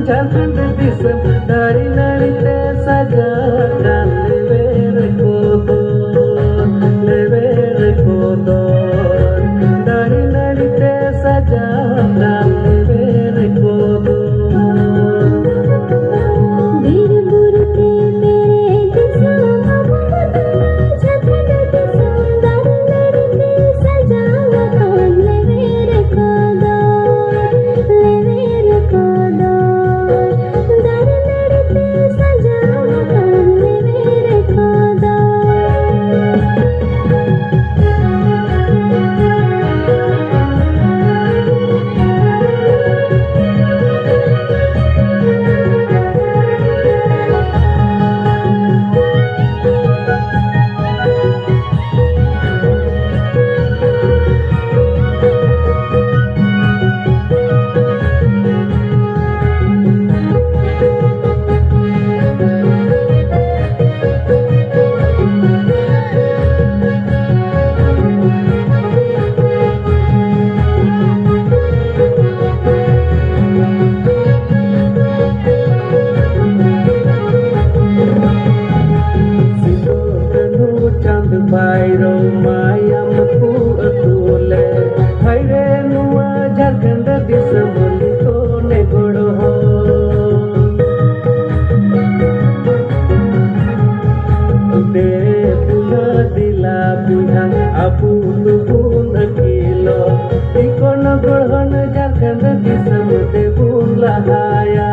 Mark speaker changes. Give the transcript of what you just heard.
Speaker 1: Jangkut disem dari te sajakan leber kodon dari te sajakan leber kodon
Speaker 2: bir burte mere disam jangkut disam dari te sajakan leber kodon
Speaker 1: Bairo mayam ku atule haire nuwa Jharkhand disam liko ne godo de pula dila bihang apu lubun akilo ikon gorhon Jharkhand disam de bun lahaya